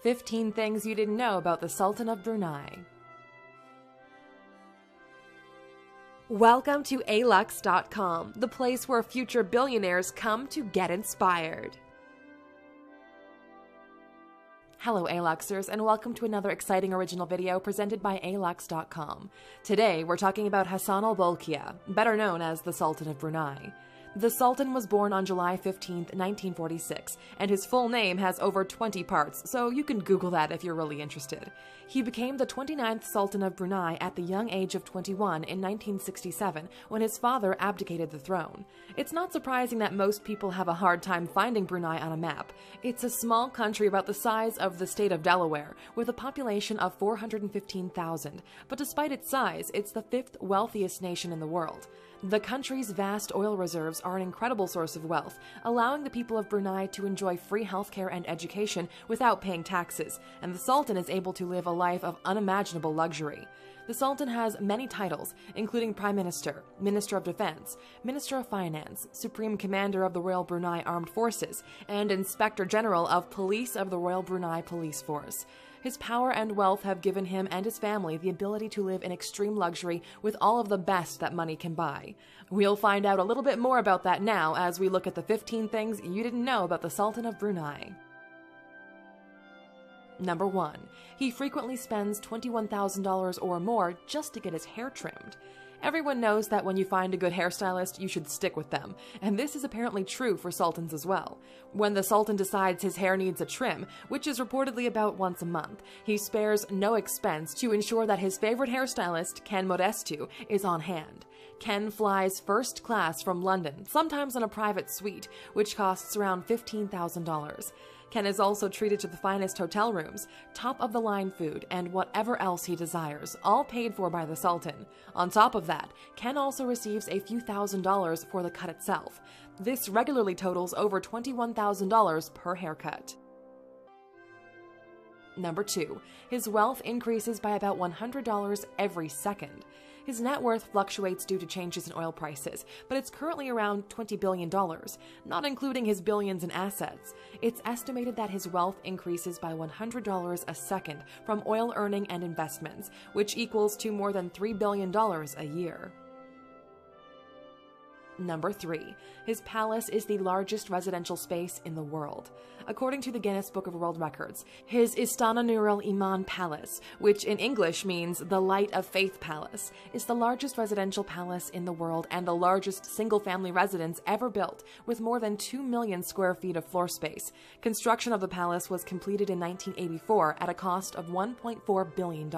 15 things you didn't know about the Sultan of Brunei. Welcome to alux.com, the place where future billionaires come to get inspired. Hello Aluxers, and welcome to another exciting original video presented by alux.com. Today we're talking about Hassan al-Bolkiah, better known as the Sultan of Brunei. The Sultan was born on July 15, 1946, and his full name has over 20 parts, so you can Google that if you're really interested. He became the 29th Sultan of Brunei at the young age of 21 in 1967 when his father abdicated the throne. It's not surprising that most people have a hard time finding Brunei on a map. It's a small country about the size of the state of Delaware, with a population of 415,000, but despite its size, it's the 5th wealthiest nation in the world. The country's vast oil reserves are an incredible source of wealth, allowing the people of Brunei to enjoy free healthcare and education without paying taxes, and the Sultan is able to live a life of unimaginable luxury. The Sultan has many titles, including Prime Minister, Minister of Defense, Minister of Finance, Supreme Commander of the Royal Brunei Armed Forces, and Inspector General of Police of the Royal Brunei Police Force. His power and wealth have given him and his family the ability to live in extreme luxury with all of the best that money can buy. We'll find out a little bit more about that now as we look at the 15 things you didn't know about the Sultan of Brunei. Number 1. He frequently spends $21,000 or more just to get his hair trimmed. Everyone knows that when you find a good hairstylist, you should stick with them, and this is apparently true for sultans as well. When the sultan decides his hair needs a trim, which is reportedly about once a month, he spares no expense to ensure that his favorite hairstylist, Ken Modestu, is on hand. Ken flies first class from London, sometimes in a private suite, which costs around $15,000. Ken is also treated to the finest hotel rooms, top-of-the-line food, and whatever else he desires, all paid for by the Sultan. On top of that, Ken also receives a few $1,000s for the cut itself. This regularly totals over $21,000 per haircut. Number 2. His wealth increases by about $100 every second. His net worth fluctuates due to changes in oil prices, but it's currently around $20 billion, not including his billions in assets. It's estimated that his wealth increases by $100 a second from oil earning and investments, which equals to more than $3 billion a year. Number 3. His palace is the largest residential space in the world. According to the Guinness Book of World Records, his Istana Nurul Iman Palace, which in English means the Light of Faith Palace, is the largest residential palace in the world and the largest single-family residence ever built, with more than 2 million square feet of floor space. Construction of the palace was completed in 1984 at a cost of $1.4 billion.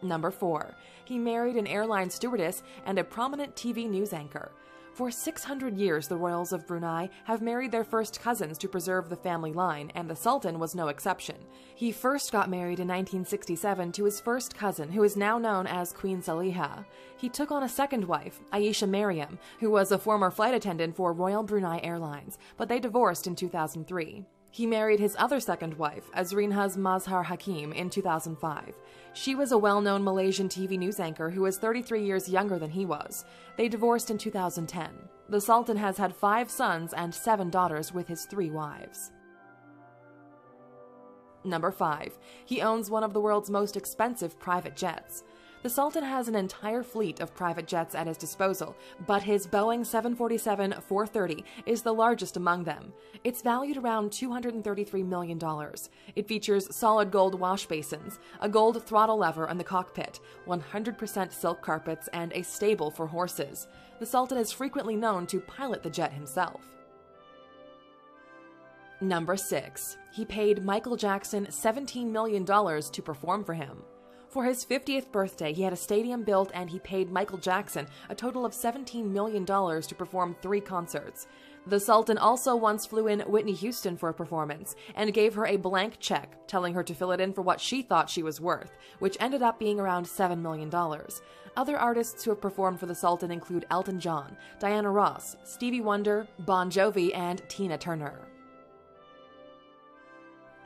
Number 4. He married an airline stewardess and a prominent TV news anchor. For 600 years, the royals of Brunei have married their first cousins to preserve the family line, and the Sultan was no exception. He first got married in 1967 to his first cousin, who is now known as Queen Saliha. He took on a second wife, Aisha Mariam, who was a former flight attendant for Royal Brunei Airlines, but they divorced in 2003. He married his other second wife, Azrinhas Mazhar Hakim, in 2005. She was a well-known Malaysian TV news anchor who was 33 years younger than he was. They divorced in 2010. The Sultan has had 5 sons and 7 daughters with his 3 wives. Number 5. He owns one of the world's most expensive private jets. The Sultan has an entire fleet of private jets at his disposal, but his Boeing 747-430 is the largest among them. It's valued around $233 million. It features solid gold wash basins, a gold throttle lever in the cockpit, 100% silk carpets, and a stable for horses. The Sultan is frequently known to pilot the jet himself. Number 6. He paid Michael Jackson $17 million to perform for him. For his 50th birthday, he had a stadium built and he paid Michael Jackson a total of $17 million to perform 3 concerts. The Sultan also once flew in Whitney Houston for a performance and gave her a blank check, telling her to fill it in for what she thought she was worth, which ended up being around $7 million. Other artists who have performed for the Sultan include Elton John, Diana Ross, Stevie Wonder, Bon Jovi, and Tina Turner.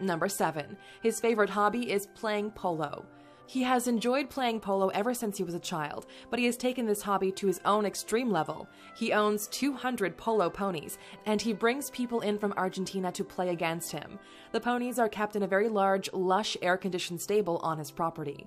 Number 7. His favorite hobby is playing polo. He has enjoyed playing polo ever since he was a child, but he has taken this hobby to his own extreme level. He owns 200 polo ponies, and he brings people in from Argentina to play against him. The ponies are kept in a very large, lush, air-conditioned stable on his property.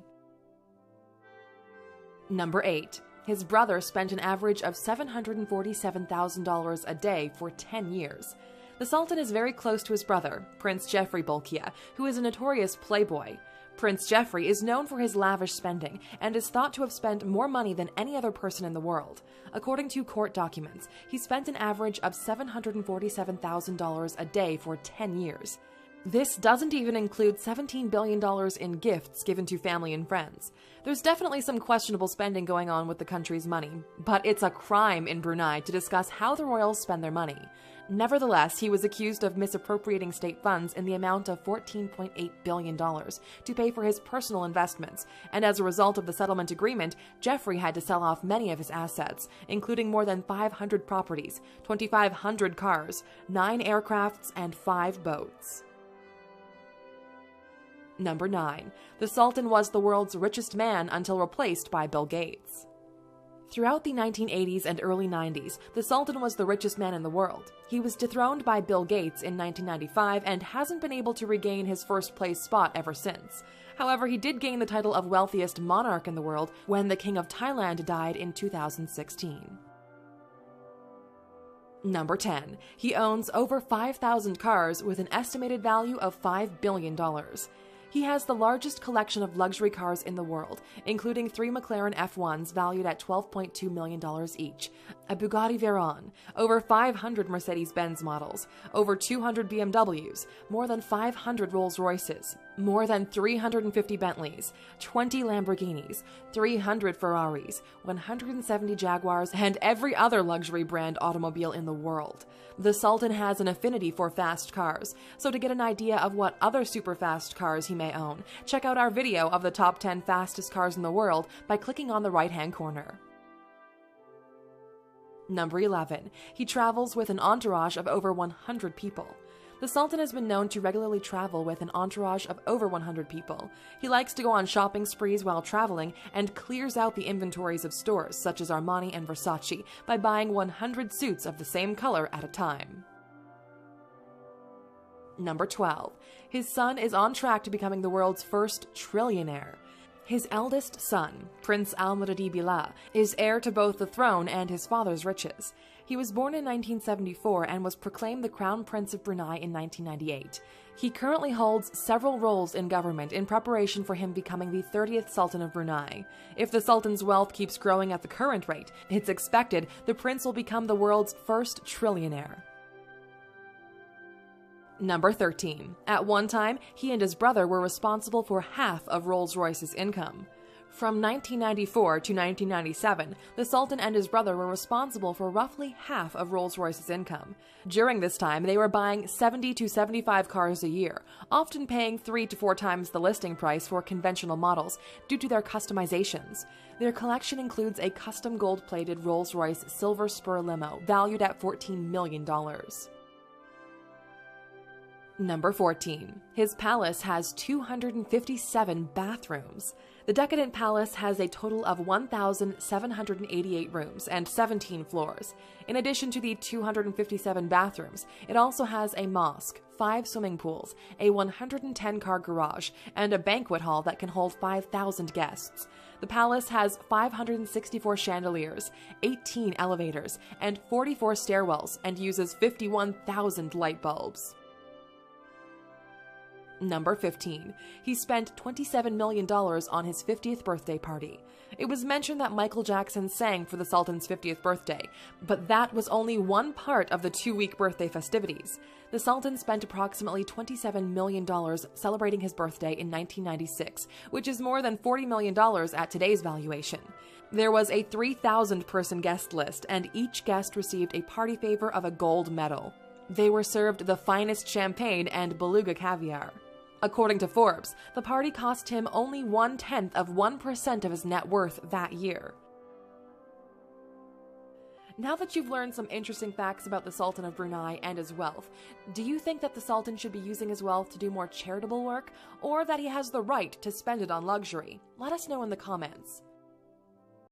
Number 8. His brother spent an average of $747,000 a day for 10 years. The Sultan is very close to his brother, Prince Geoffrey Bolkiah, who is a notorious playboy. Prince Geoffrey is known for his lavish spending and is thought to have spent more money than any other person in the world. According to court documents, he spent an average of $747,000 a day for 10 years. This doesn't even include $17 billion in gifts given to family and friends. There's definitely some questionable spending going on with the country's money, but it's a crime in Brunei to discuss how the royals spend their money. Nevertheless, he was accused of misappropriating state funds in the amount of $14.8 billion to pay for his personal investments, and as a result of the settlement agreement, Geoffrey had to sell off many of his assets, including more than 500 properties, 2,500 cars, 9 aircrafts, and 5 boats. Number 9. The Sultan was the world's richest man until replaced by Bill Gates. Throughout the 1980s and early 90s, the Sultan was the richest man in the world. He was dethroned by Bill Gates in 1995 and hasn't been able to regain his first-place spot ever since. However, he did gain the title of wealthiest monarch in the world when the King of Thailand died in 2016. Number 10. He owns over 5,000 cars with an estimated value of $5 billion. He has the largest collection of luxury cars in the world, including 3 McLaren F1s valued at $12.2 million each, a Bugatti Veyron, over 500 Mercedes-Benz models, over 200 BMWs, more than 500 Rolls-Royces, more than 350 Bentleys, 20 Lamborghinis, 300 Ferraris, 170 Jaguars, and every other luxury brand automobile in the world. The Sultan has an affinity for fast cars, so to get an idea of what other super fast cars he may own, check out our video of the top 10 fastest cars in the world by clicking on the right-hand corner. Number 11. He travels with an entourage of over 100 people. The Sultan has been known to regularly travel with an entourage of over 100 people. He likes to go on shopping sprees while traveling and clears out the inventories of stores such as Armani and Versace by buying 100 suits of the same color at a time. Number 12. His son is on track to becoming the world's first trillionaire. His eldest son, Prince Al-Muad'Dib Billah, is heir to both the throne and his father's riches. He was born in 1974 and was proclaimed the Crown Prince of Brunei in 1998. He currently holds several roles in government in preparation for him becoming the 30th Sultan of Brunei. If the Sultan's wealth keeps growing at the current rate, it's expected the prince will become the world's first trillionaire. Number 13. At one time, he and his brother were responsible for half of Rolls-Royce's income. From 1994 to 1997, the Sultan and his brother were responsible for roughly half of Rolls-Royce's income. During this time, they were buying 70 to 75 cars a year, often paying 3 to 4 times the listing price for conventional models due to their customizations. Their collection includes a custom gold-plated Rolls-Royce Silver Spur limo valued at $14 million. Number 14. His palace has 257 bathrooms. The decadent palace has a total of 1,788 rooms and 17 floors. In addition to the 257 bathrooms, it also has a mosque, 5 swimming pools, a 110-car garage, and a banquet hall that can hold 5,000 guests. The palace has 564 chandeliers, 18 elevators, and 44 stairwells, and uses 51,000 light bulbs. Number 15. He spent $27 million on his 50th birthday party. It was mentioned that Michael Jackson sang for the Sultan's 50th birthday, but that was only one part of the 2-week birthday festivities. The Sultan spent approximately $27 million celebrating his birthday in 1996, which is more than $40 million at today's valuation. There was a 3,000-person guest list, and each guest received a party favor of a gold medal. They were served the finest champagne and beluga caviar. According to Forbes, the party cost him only 1/10 of 1% of his net worth that year. Now that you've learned some interesting facts about the Sultan of Brunei and his wealth, do you think that the Sultan should be using his wealth to do more charitable work, or that he has the right to spend it on luxury? Let us know in the comments.